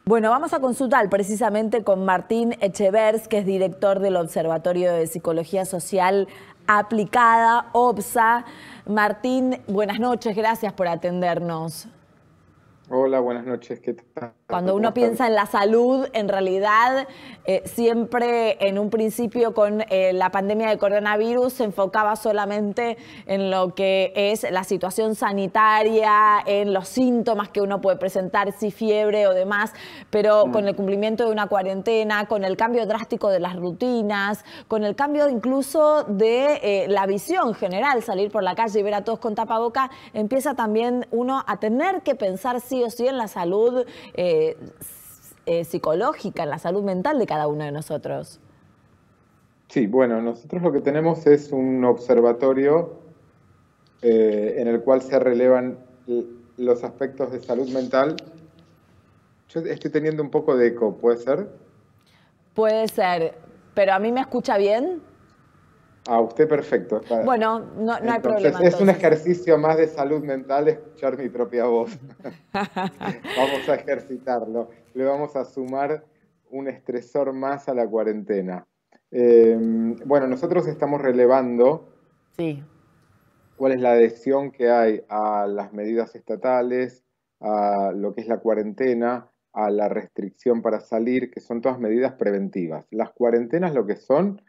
Bueno, vamos a consultar precisamente con Martín Echevers, que es director del Observatorio de Psicología Social Aplicada, OPSA. Martín, buenas noches, gracias por atendernos. Hola, buenas noches, ¿qué tal? Cuando ¿Cómo uno estás? piensa en la salud, en realidad siempre en un principio con la pandemia de coronavirus se enfocaba solamente en lo que es la situación sanitaria, en los síntomas que uno puede presentar, si fiebre o demás, pero con el cumplimiento de una cuarentena, con el cambio drástico de las rutinas, con el cambio incluso de la visión general, salir por la calle y ver a todos con tapaboca, empieza también uno a tener que pensar sí o sí en la salud psicológica, en la salud mental de cada uno de nosotros. Sí, bueno, nosotros lo que tenemos es un observatorio en el cual se relevan los aspectos de salud mental. Yo estoy teniendo un poco de eco, ¿puede ser? Puede ser, pero a mí me escucha bien. A usted perfecto. Bueno, no hay Entonces, problema es un entonces. ejercicio más de salud mental escuchar mi propia voz. Vamos a ejercitarlo. Le vamos a sumar un estresor más a la cuarentena. Bueno, nosotros estamos relevando Sí. cuál es la adhesión que hay a las medidas estatales, a lo que es la cuarentena, a la restricción para salir, que son todas medidas preventivas. Las cuarentenas lo que son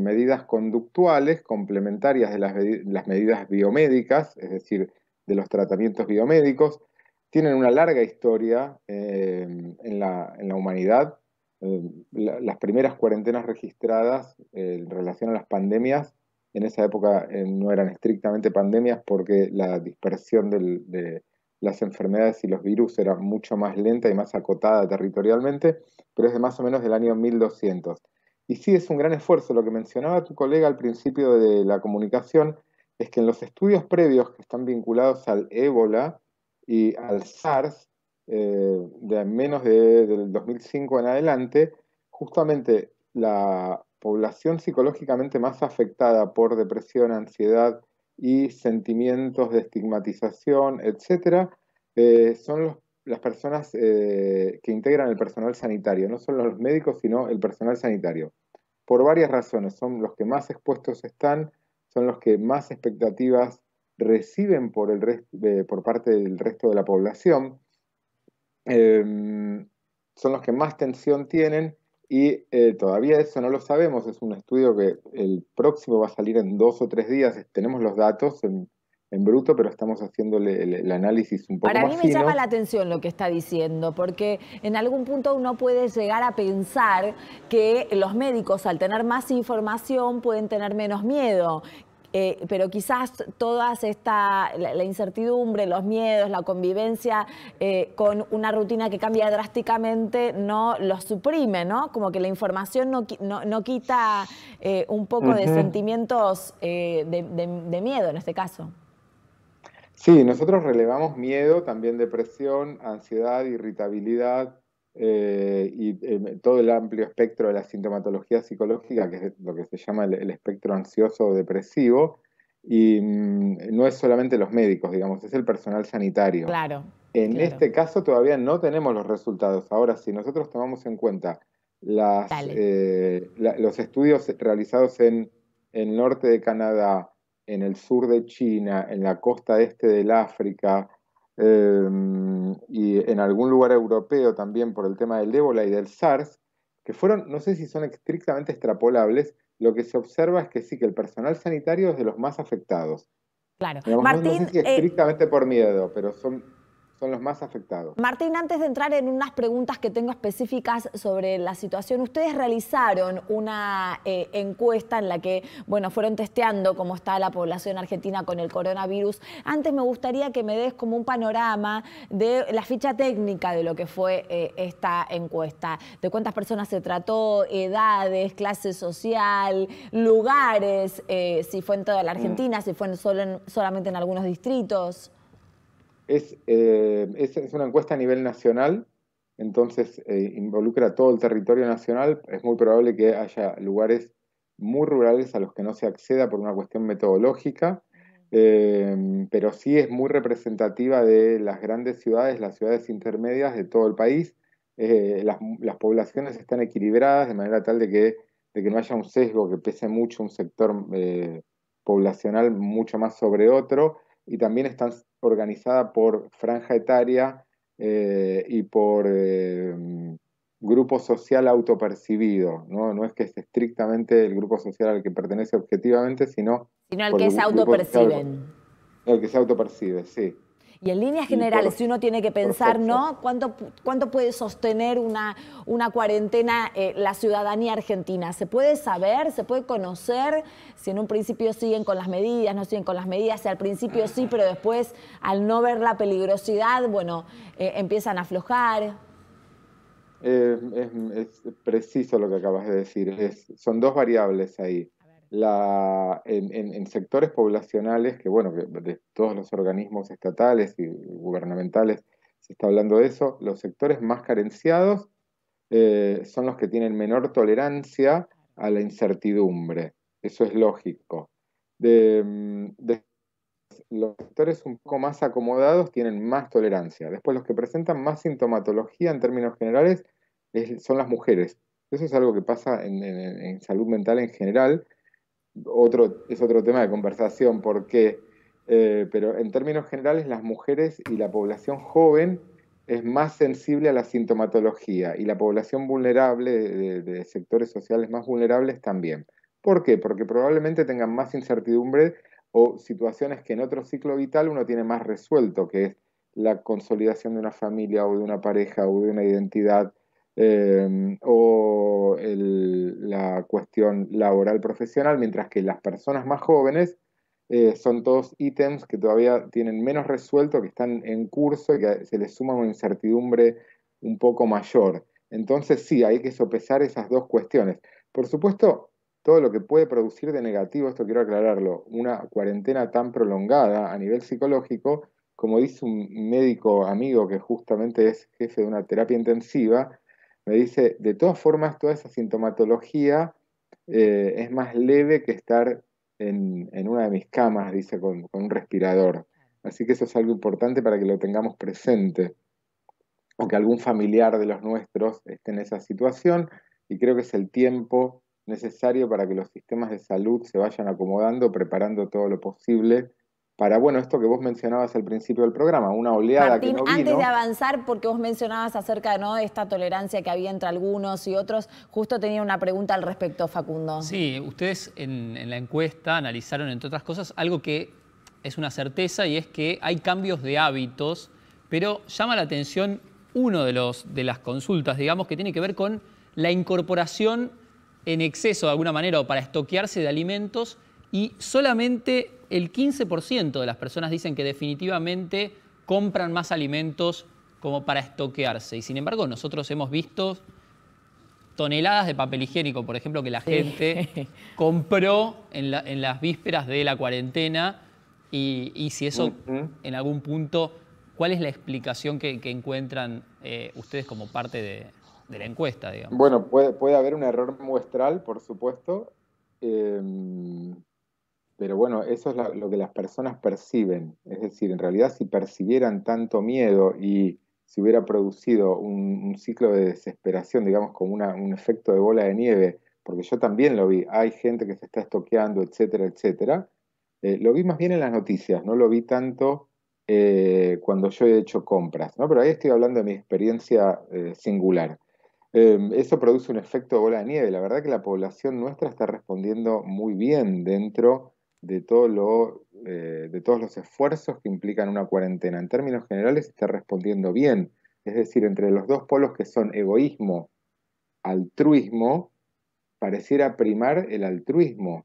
medidas conductuales complementarias de las medidas biomédicas, es decir, de los tratamientos biomédicos. Tienen una larga historia en la humanidad. Las primeras cuarentenas registradas en relación a las pandemias en esa época no eran estrictamente pandemias porque la dispersión de las enfermedades y los virus era mucho más lenta y más acotada territorialmente, pero es de más o menos del año 1200. Y sí, es un gran esfuerzo. Lo que mencionaba tu colega al principio de la comunicación es que en los estudios previos que están vinculados al ébola y al SARS, de menos del 2005 en adelante, justamente la población psicológicamente más afectada por depresión, ansiedad y sentimientos de estigmatización, etcétera, las personas que integran el personal sanitario, no solo los médicos, sino el personal sanitario. Por varias razones, son los que más expuestos están, son los que más expectativas reciben por parte del resto de la población, eh, son los que más tensión tienen y todavía eso no lo sabemos. Es un estudio que el próximo va a salir en 2 o 3 días. Tenemos los datos en bruto, pero estamos haciéndole el análisis un poco Para más mí me llama la fino. atención lo que está diciendo, porque en algún punto uno puede llegar a pensar que los médicos, al tener más información, pueden tener menos miedo. Pero quizás la incertidumbre, los miedos, la convivencia con una rutina que cambia drásticamente no los suprime, ¿no? Como que la información no quita un poco de Ujú. sentimientos de miedo en este caso. Sí, nosotros relevamos miedo, también depresión, ansiedad, irritabilidad y todo el amplio espectro de la sintomatología psicológica, que es lo que se llama el espectro ansioso o depresivo. Y no es solamente los médicos, digamos, es el personal sanitario. Claro, En claro. este caso todavía no tenemos los resultados. Ahora, si nosotros tomamos en cuenta Dale. los estudios realizados en el norte de Canadá, en el sur de China, en la costa este del África eh, y en algún lugar europeo también por el tema del ébola y del SARS, que fueron, no sé si son estrictamente extrapolables, lo que se observa es que sí, que el personal sanitario es de los más afectados. Claro. Digamos, no sé Martín, si estrictamente por miedo, pero son los más afectados. Martín, antes de entrar en unas preguntas que tengo específicas sobre la situación, ustedes realizaron una encuesta en la que, bueno, fueron testeando cómo está la población argentina con el coronavirus. Antes me gustaría que me des como un panorama de la ficha técnica de lo que fue esta encuesta, de cuántas personas se trató, edades, clase social, lugares, si fue en toda la Mm. Argentina, si fue solamente en algunos distritos. Es una encuesta a nivel nacional, entonces involucra todo el territorio nacional. Es muy probable que haya lugares muy rurales a los que no se acceda por una cuestión metodológica, pero sí es muy representativa de las grandes ciudades, las ciudades intermedias de todo el país. las poblaciones están equilibradas de manera tal de que no haya un sesgo que pese mucho un sector poblacional mucho más sobre otro, y también están organizadas por franja etaria y por grupo social autopercibido, ¿no? No es que es estrictamente el grupo social al que pertenece objetivamente, sino Sino el por que el se grupo social autoperciben. al que se autopercibe, sí. Y en líneas Y generales, si uno tiene que por pensar, sexo. ¿no? ¿Cuánto puede sostener una cuarentena la ciudadanía argentina? ¿Se puede saber, se puede conocer si en un principio siguen con las medidas, no siguen con las medidas? Si al principio sí, pero después, al no ver la peligrosidad, bueno, empiezan a aflojar. Es preciso lo que acabas de decir. Son dos variables ahí. En sectores poblacionales, que bueno, que de todos los organismos estatales y gubernamentales se está hablando de eso, los sectores más carenciados son los que tienen menor tolerancia a la incertidumbre. Eso es lógico. De los sectores un poco más acomodados tienen más tolerancia. Después, los que presentan más sintomatología en términos generales son las mujeres. Eso es algo que pasa en salud mental en general. Es otro tema de conversación, porque, pero en términos generales, las mujeres y la población joven es más sensible a la sintomatología, y la población vulnerable de sectores sociales más vulnerables también. ¿Por qué? Porque probablemente tengan más incertidumbre o situaciones que en otro ciclo vital uno tiene más resuelto, que es la consolidación de una familia o de una pareja o de una identidad, o la cuestión laboral profesional, mientras que las personas más jóvenes son todos ítems que todavía tienen menos resuelto, que están en curso y que se les suma una incertidumbre un poco mayor. Entonces sí, hay que sopesar esas dos cuestiones. Por supuesto, todo lo que puede producir de negativo, esto quiero aclararlo, una cuarentena tan prolongada a nivel psicológico, como dice un médico amigo que justamente es jefe de una terapia intensiva, me dice, de todas formas, toda esa sintomatología es más leve que estar en una de mis camas, dice, con un respirador. Así que eso es algo importante para que lo tengamos presente, o que algún familiar de los nuestros esté en esa situación, y creo que es el tiempo necesario para que los sistemas de salud se vayan acomodando, preparando todo lo posible para, bueno, esto que vos mencionabas al principio del programa, una oleada que Martín, no antes de vino. avanzar, porque vos mencionabas acerca, ¿no?, de esta tolerancia que había entre algunos y otros, justo tenía una pregunta al respecto, Facundo. Sí, ustedes en la encuesta analizaron, entre otras cosas, algo que es una certeza, y es que hay cambios de hábitos, pero llama la atención uno de las consultas, digamos, que tiene que ver con la incorporación en exceso, de alguna manera, o para estoquearse de alimentos, y solamente el 15% de las personas dicen que definitivamente compran más alimentos como para estoquearse. Y sin embargo, nosotros hemos visto toneladas de papel higiénico, por ejemplo, que la gente compró en las vísperas de la cuarentena, y si eso en algún punto, ¿cuál es la explicación que encuentran ustedes como parte de la encuesta, digamos? Bueno, puede haber un error muestral, por supuesto, eh, pero bueno, eso es lo que las personas perciben. Es decir, en realidad, si percibieran tanto miedo y se hubiera producido un ciclo de desesperación, digamos, como un efecto de bola de nieve, porque yo también lo vi, hay gente que se está estoqueando, etcétera, etcétera. Lo vi más bien en las noticias, no lo vi tanto cuando yo he hecho compras, ¿no? Pero ahí estoy hablando de mi experiencia singular. Eso produce un efecto de bola de nieve. La verdad que la población nuestra está respondiendo muy bien dentro de de todos los esfuerzos que implican una cuarentena. En términos generales está respondiendo bien. Es decir, entre los dos polos que son egoísmo, altruismo, pareciera primar el altruismo.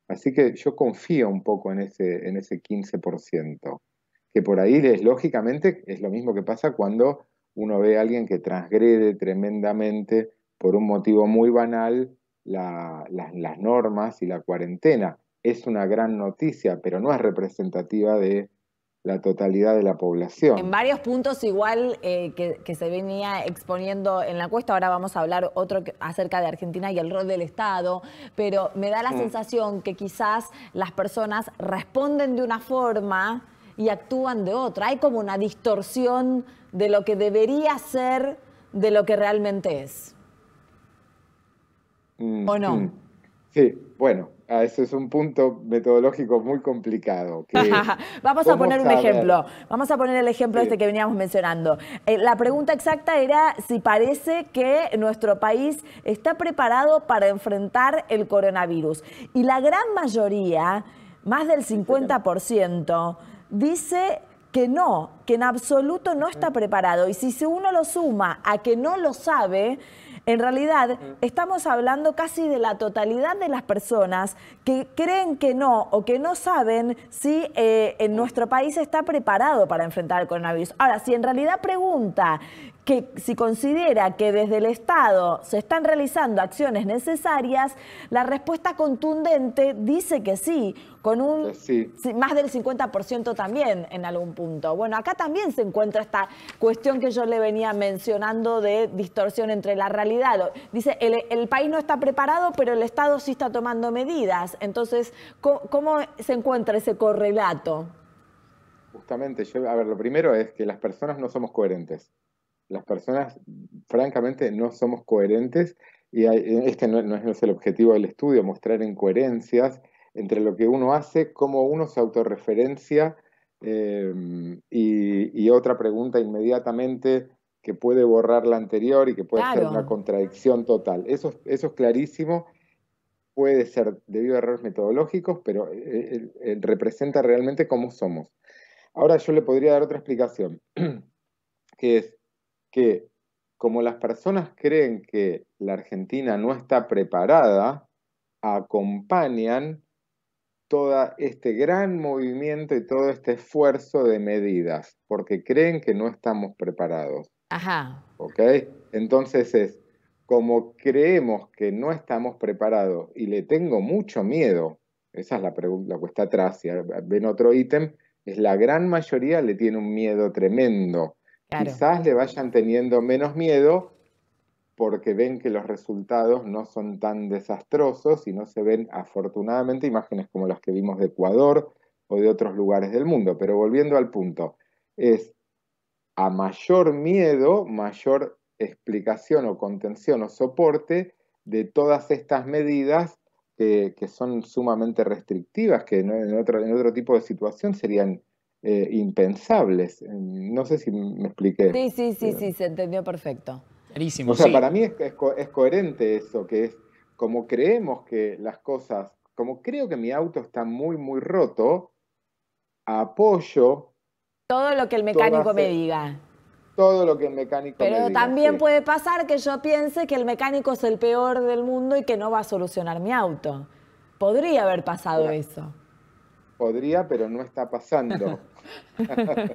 Así que yo confío un poco en ese 15%, que por ahí lógicamente es lo mismo que pasa cuando uno ve a alguien que transgrede tremendamente por un motivo muy banal las normas y la cuarentena. Es una gran noticia, pero no es representativa de la totalidad de la En población. varios puntos igual que se venía exponiendo en la encuesta, ahora vamos a hablar acerca de Argentina y el rol del Estado, pero me da la sensación que quizás las personas responden de una forma y actúan de otra. Hay como una distorsión de lo que debería ser de lo que realmente es. ¿O no? Sí, bueno, ese es un punto metodológico muy complicado. Vamos a poner un ejemplo. Vamos a poner el ejemplo este que veníamos mencionando. La pregunta exacta era si parece que nuestro país está preparado para enfrentar el coronavirus. Y la gran mayoría, más del 50%, dice que no, que en absoluto no está preparado. Y si uno lo suma a que no lo sabe, en realidad estamos hablando casi de la totalidad de las personas que creen que no o que no saben si en nuestro país está preparado para enfrentar el coronavirus. Ahora, si en realidad pregunta que si considera que desde el Estado se están realizando acciones necesarias, la respuesta contundente dice que sí, con un más del 50% también en algún punto. Bueno, acá también se encuentra esta cuestión que yo le venía mencionando de distorsión entre la realidad. Dice, el país no está preparado, pero el Estado sí está tomando medidas. Entonces, ¿cómo se encuentra ese correlato? Justamente, a ver, lo primero es que las personas no somos coherentes. Las personas, francamente, no somos coherentes y este no es el objetivo del estudio, mostrar incoherencias entre lo que uno hace, cómo uno se autorreferencia y otra pregunta inmediatamente que puede borrar la anterior y que puede ser una contradicción total. Eso es clarísimo, puede ser debido a errores metodológicos, pero representa realmente cómo somos. Ahora yo le podría dar otra explicación, que es que como las personas creen que la Argentina no está preparada, acompañan todo este gran movimiento y todo este esfuerzo de medidas, porque creen que no estamos preparados. Ajá. ¿Ok? Entonces como creemos que no estamos preparados y le tengo mucho miedo, esa es la pregunta que está atrás, si ven otro ítem, es la gran mayoría le tiene un miedo tremendo. Claro. Quizás le vayan teniendo menos miedo porque ven que los resultados no son tan desastrosos y no se ven, afortunadamente, imágenes como las que vimos de Ecuador o de otros lugares del mundo. Pero volviendo al punto, es a mayor miedo, mayor explicación o contención o soporte de todas estas medidas que son sumamente restrictivas, que en otro tipo de situación serían impensables. No sé si me expliqué. Sí, se entendió perfecto. Clarísimo, o sea, para mí es coherente eso, que es como creemos que las cosas, como creo que mi auto está muy, muy roto, apoyo todo lo que el mecánico me diga. Todo lo que el mecánico me diga. Pero también puede pasar que yo piense que el mecánico es el peor del mundo y que no va a solucionar mi auto. Podría haber pasado eso. Podría, pero no está pasando.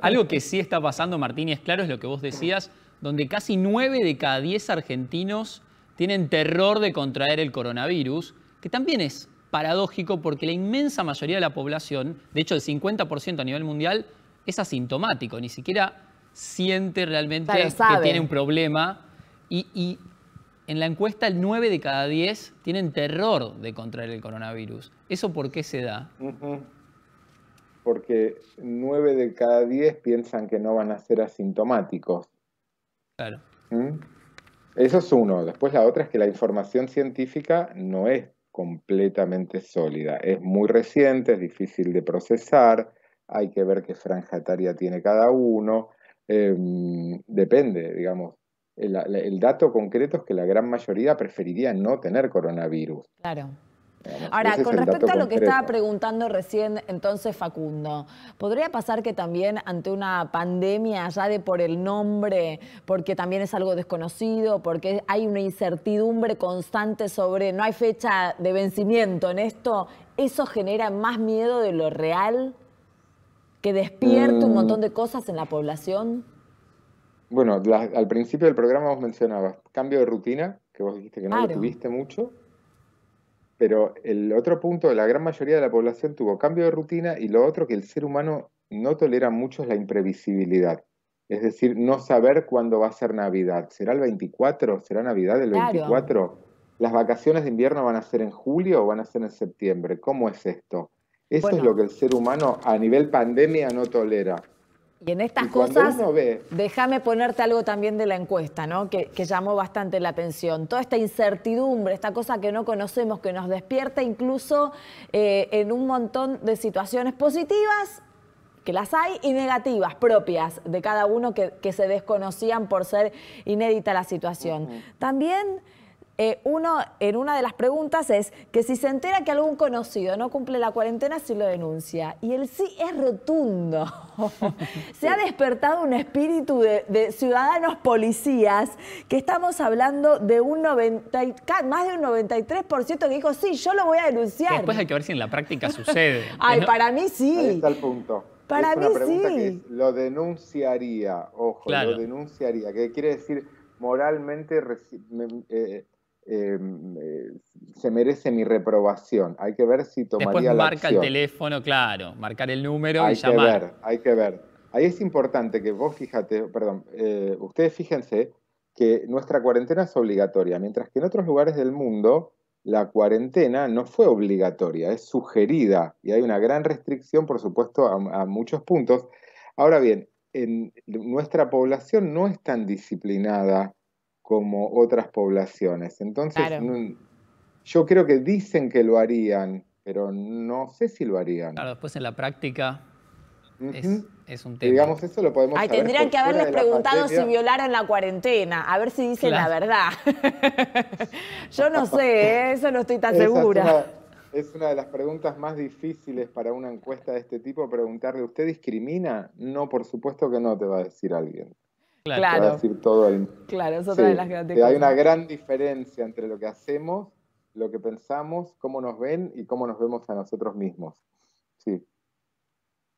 Algo que sí está pasando, Martín, y es claro, es lo que vos decías, donde casi 9 de cada 10 argentinos tienen terror de contraer el coronavirus, que también es paradójico porque la inmensa mayoría de la población, de hecho el 50% a nivel mundial, es asintomático, ni siquiera siente realmente que tiene un problema. Y en la encuesta el 9 de cada 10 tienen terror de contraer el coronavirus. ¿Eso por qué se da? Porque 9 de cada 10 piensan que no van a ser asintomáticos. Claro. Eso es uno. Después la otra es que la información científica no es completamente sólida. Es muy reciente, es difícil de procesar, hay que ver qué franja etaria tiene cada uno. Depende, digamos. El dato concreto es que la gran mayoría preferiría no tener coronavirus. Claro. Ahora, con respecto a lo que estaba preguntando recién entonces Facundo, ¿podría pasar que también ante una pandemia, ya de por el nombre, porque también es algo desconocido, porque hay una incertidumbre constante sobre, no hay fecha de vencimiento en esto, eso genera más miedo de lo real, que despierte un montón de cosas en la población? Bueno, al principio del programa vos mencionabas cambio de rutina, que vos dijiste que no lo tuviste mucho. Pero el otro punto, la gran mayoría de la población tuvo cambio de rutina y lo otro que el ser humano no tolera mucho es la imprevisibilidad. Es decir, no saber cuándo va a ser Navidad. ¿Será el 24? ¿Será Navidad el 24? ¿Las vacaciones de invierno van a ser en julio o van a ser en septiembre? ¿Cómo es esto? Eso es lo que el ser humano a nivel pandemia no tolera. Y en estas Y cuando cosas, uno ve, déjame ponerte algo también de la encuesta, ¿no? Que llamó bastante la atención. Toda esta incertidumbre, esta cosa que no conocemos, que nos despierta incluso en un montón de situaciones positivas, que las hay, y negativas, propias de cada uno que se desconocían por ser inédita la situación. También uno, en una de las preguntas es que si se entera que algún conocido no cumple la cuarentena, si lo denuncia. Y el sí es rotundo. Se ha despertado un espíritu de ciudadanos policías, que estamos hablando de más de un 93% que dijo, sí, yo lo voy a denunciar. Que después hay que ver si en la práctica sucede. Ay, ¿no? para mí sí. ahí está el punto. Para es mí una pregunta sí. que es, lo denunciaría, ojo, Claro. lo denunciaría, que quiere decir moralmente se merece mi reprobación. Hay que ver si Después tomaría la marca el acción. teléfono, claro, marcar el número y Hay que llamar. ver, hay que ver. Ahí es importante que vos ustedes fíjense que nuestra cuarentena es obligatoria, mientras que en otros lugares del mundo la cuarentena no fue obligatoria, es sugerida y hay una gran restricción, por supuesto, a muchos puntos. Ahora bien, nuestra población no es tan disciplinada como otras poblaciones. Entonces, Claro. yo creo que dicen que lo harían, pero no sé si lo harían. Claro, después en la práctica es un Y tema. digamos, eso lo podemos Ay, saber tendrían por que fuera haberles de la preguntado si pandemia. violaron la cuarentena, a ver si dicen Claro. la verdad. Yo no sé, eso no estoy tan Esa segura. es una de las preguntas más difíciles para una encuesta de este tipo, preguntarle, ¿usted discrimina? No, por supuesto que no, te va a decir alguien. Te va a Claro, decir todo el... claro, es otra de Sí, las grandes que hay una cosas. gran diferencia entre lo que hacemos, lo que pensamos, cómo nos ven y cómo nos vemos a nosotros mismos. Sí.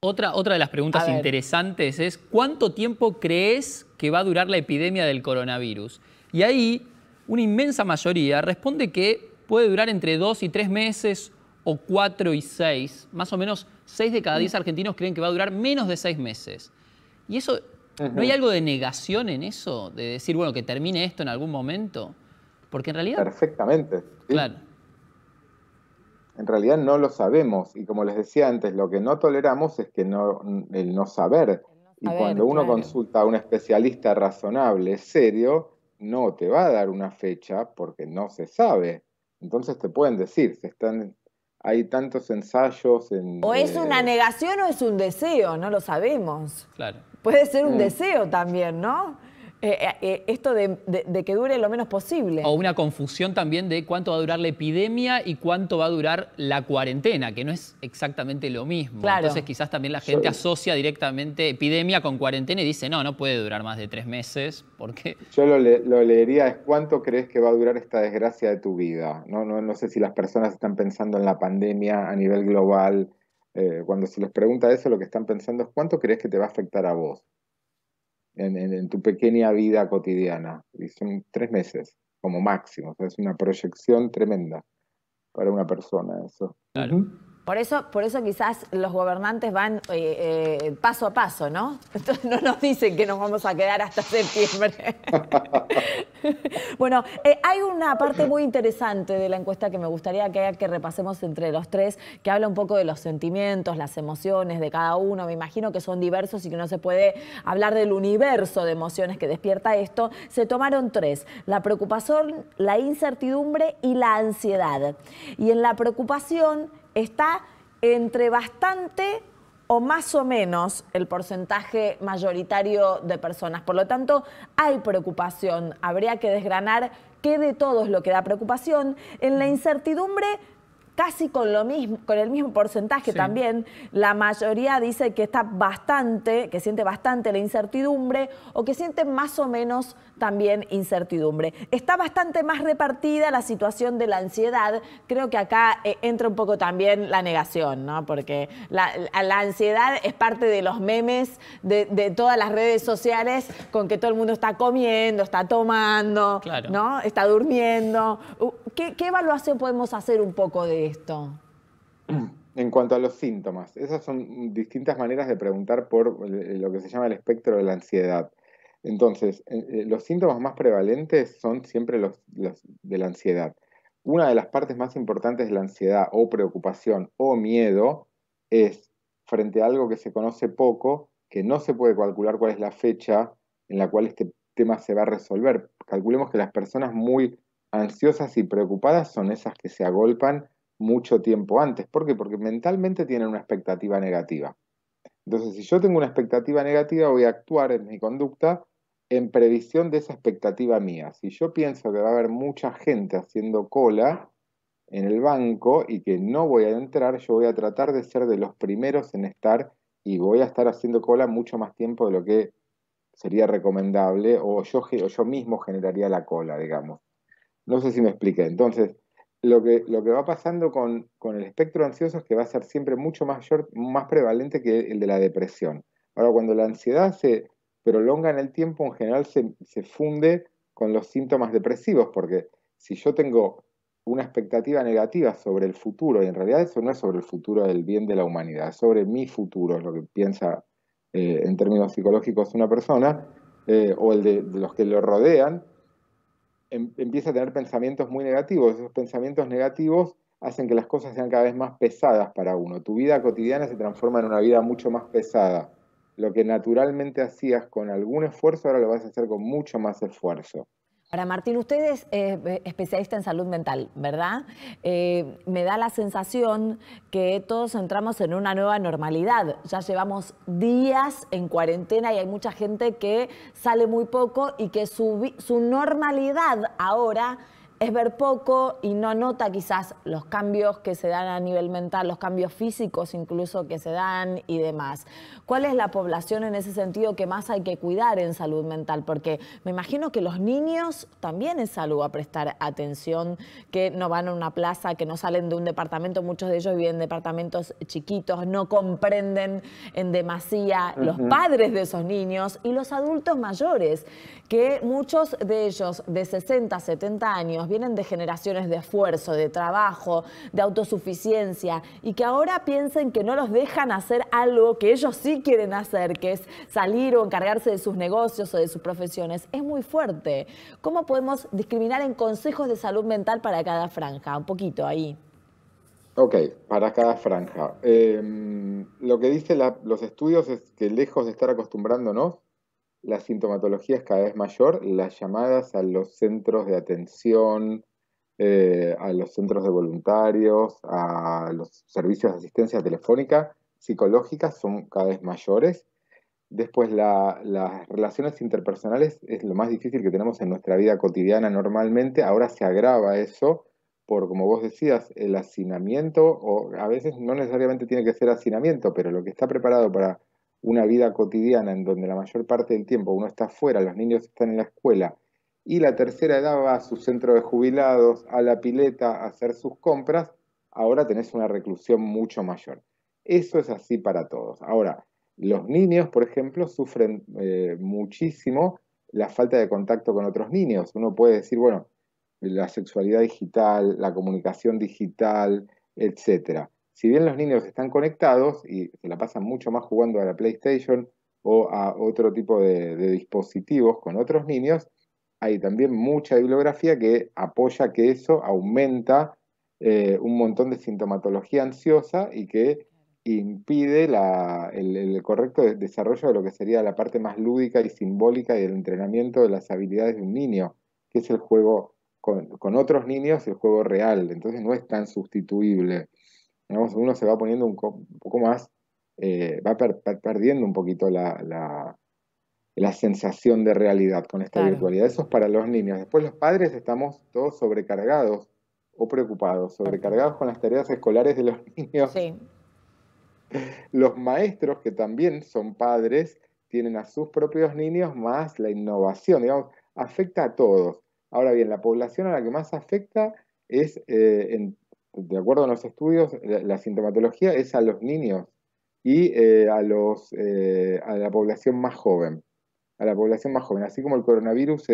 Otra de las preguntas A ver. interesantes es ¿cuánto tiempo crees que va a durar la epidemia del coronavirus? Y ahí una inmensa mayoría responde que puede durar entre 2 y 3 meses o 4 y 6. Más o menos 6 de cada 10 argentinos creen que va a durar menos de 6 meses. Y eso, ¿no hay algo de negación en eso? De decir, bueno, que termine esto en algún momento. Porque en realidad... Perfectamente. ¿Sí? Claro. En realidad no lo sabemos y como les decía antes, lo que no toleramos es que el no saber. Y saber, cuando uno claro. consulta a un especialista razonable, serio, no te va a dar una fecha porque no se sabe. Entonces te pueden decir, hay tantos ensayos en... O es una negación o es un deseo, no lo sabemos. Claro. Puede ser un deseo también, ¿no? Esto de que dure lo menos posible. O una confusión también de cuánto va a durar la epidemia y cuánto va a durar la cuarentena, que no es exactamente lo mismo. Claro. Entonces quizás también la gente asocia directamente epidemia con cuarentena y dice, no, no puede durar más de 3 meses, porque... Yo lo leería es ¿cuánto crees que va a durar esta desgracia de tu vida? No sé si las personas están pensando en la pandemia a nivel global. Cuando se les pregunta eso, lo que están pensando es ¿cuánto crees que te va a afectar a vos en tu pequeña vida cotidiana? Y son 3 meses como máximo. O sea, es una proyección tremenda para una persona eso. Claro. Por eso quizás los gobernantes van paso a paso, ¿no? Entonces no nos dicen que nos vamos a quedar hasta septiembre. Bueno, hay una parte muy interesante de la encuesta que me gustaría que repasemos entre los tres, que habla un poco de los sentimientos, las emociones de cada uno. Me imagino que son diversos y que no se puede hablar del universo de emociones que despierta esto. Se tomaron 3, la preocupación, la incertidumbre y la ansiedad. Y en la preocupación está entre bastante o más o menos el porcentaje mayoritario de personas. Por lo tanto, hay preocupación. Habría que desgranar qué de todo es lo que da preocupación. En la incertidumbre, casi con el mismo porcentaje también, la mayoría dice que que siente bastante la incertidumbre o que siente más o menos también incertidumbre. Está bastante más repartida la situación de la ansiedad. Creo que acá entra un poco también la negación, ¿no? Porque la ansiedad es parte de los memes de todas las redes sociales con que todo el mundo está comiendo, está tomando, Claro. ¿no? Está durmiendo. ¿Qué evaluación podemos hacer un poco de esto? En cuanto a los síntomas, esas son distintas maneras de preguntar por lo que se llama el espectro de la ansiedad. Entonces, los síntomas más prevalentes son siempre los de la ansiedad. Una de las partes más importantes de la ansiedad o preocupación o miedo es frente a algo que se conoce poco, que no se puede calcular cuál es la fecha en la cual este tema se va a resolver. Calculemos que las personas muy ansiosas y preocupadas son esas que se agolpan mucho tiempo antes. ¿Por qué? Porque mentalmente tienen una expectativa negativa. Entonces, si yo tengo una expectativa negativa, voy a actuar en mi conducta en previsión de esa expectativa mía. Si yo pienso que va a haber mucha gente haciendo cola en el banco y que no voy a entrar, yo voy a tratar de ser de los primeros en estar y voy a estar haciendo cola mucho más tiempo de lo que sería recomendable o yo mismo generaría la cola, digamos. No sé si me expliqué. Entonces, lo que va pasando con el espectro ansioso es que va a ser siempre mucho mayor, más prevalente que el de la depresión. Ahora, cuando la ansiedad se prolonga en el tiempo, en general se funde con los síntomas depresivos, porque si yo tengo una expectativa negativa sobre el futuro, y en realidad eso no es sobre el futuro del bien de la humanidad, es sobre mi futuro, es lo que piensa en términos psicológicos una persona, o el de los que lo rodean, empieza a tener pensamientos muy negativos. Esos pensamientos negativos hacen que las cosas sean cada vez más pesadas para uno. Tu vida cotidiana se transforma en una vida mucho más pesada. Lo que naturalmente hacías con algún esfuerzo, ahora lo vas a hacer con mucho más esfuerzo. Ahora, Martín, usted es especialista en salud mental, ¿verdad? Me da la sensación que todos entramos en una nueva normalidad. Ya llevamos días en cuarentena y hay mucha gente que sale muy poco y que su normalidad ahora es ver poco y no nota quizás los cambios que se dan a nivel mental, los cambios físicos incluso que se dan y demás. ¿Cuál es la población en ese sentido que más hay que cuidar en salud mental? Porque me imagino que los niños también es algo a prestar atención, que no van a una plaza, que no salen de un departamento, muchos de ellos viven en departamentos chiquitos, no comprenden en demasía los padres de esos niños y los adultos mayores, que muchos de ellos de 60, 70 años vienen de generaciones de esfuerzo, de trabajo, de autosuficiencia y que ahora piensen que no los dejan hacer algo que ellos sí quieren hacer, que es salir o encargarse de sus negocios o de sus profesiones. Es muy fuerte. ¿Cómo podemos discriminar en consejos de salud mental para cada franja? Un poquito ahí. Ok, para cada franja. Lo que dicen los estudios es que lejos de estar acostumbrándonos, la sintomatología es cada vez mayor, las llamadas a los centros de atención, a los centros de voluntarios, a los servicios de asistencia telefónica, psicológica, son cada vez mayores. Después, las relaciones interpersonales es lo más difícil que tenemos en nuestra vida cotidiana normalmente. Ahora se agrava eso por, como vos decías, el hacinamiento, o a veces no necesariamente tiene que ser hacinamiento, pero lo que está preparado para una vida cotidiana en donde la mayor parte del tiempo uno está afuera, los niños están en la escuela, y la tercera edad va a su centro de jubilados, a la pileta, a hacer sus compras, ahora tenés una reclusión mucho mayor. Eso es así para todos. Ahora, los niños, por ejemplo, sufren muchísimo la falta de contacto con otros niños. Uno puede decir, bueno, la sexualidad digital, la comunicación digital, etcétera. Si bien los niños están conectados y se la pasan mucho más jugando a la PlayStation o a otro tipo de dispositivos con otros niños, hay también mucha bibliografía que apoya que eso aumenta un montón de sintomatología ansiosa y que impide el correcto desarrollo de lo que sería la parte más lúdica y simbólica y el entrenamiento de las habilidades de un niño, que es el juego con otros niños, el juego real. Entonces no es tan sustituible. Digamos, uno se va poniendo un poco más, va perdiendo un poquito la sensación de realidad con esta Claro. virtualidad. Eso es para los niños. Después los padres estamos todos sobrecargados o preocupados, sobrecargados con las tareas escolares de los niños. Sí. Los maestros, que también son padres, tienen a sus propios niños más la innovación, digamos, afecta a todos. Ahora bien, la población a la que más afecta es, de acuerdo a los estudios, la sintomatología es a los niños y a la población más joven. A la población más joven, así como el coronavirus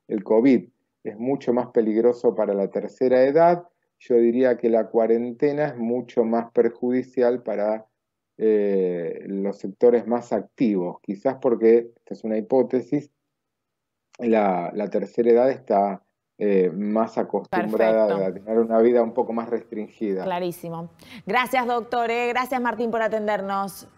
el COVID es mucho más peligroso para la tercera edad, yo diría que la cuarentena es mucho más perjudicial para los sectores más activos, quizás porque, esta es una hipótesis, la tercera edad está más acostumbrada Perfecto. a tener una vida un poco más restringida. Clarísimo. Gracias, doctor. Gracias, Martín, por atendernos.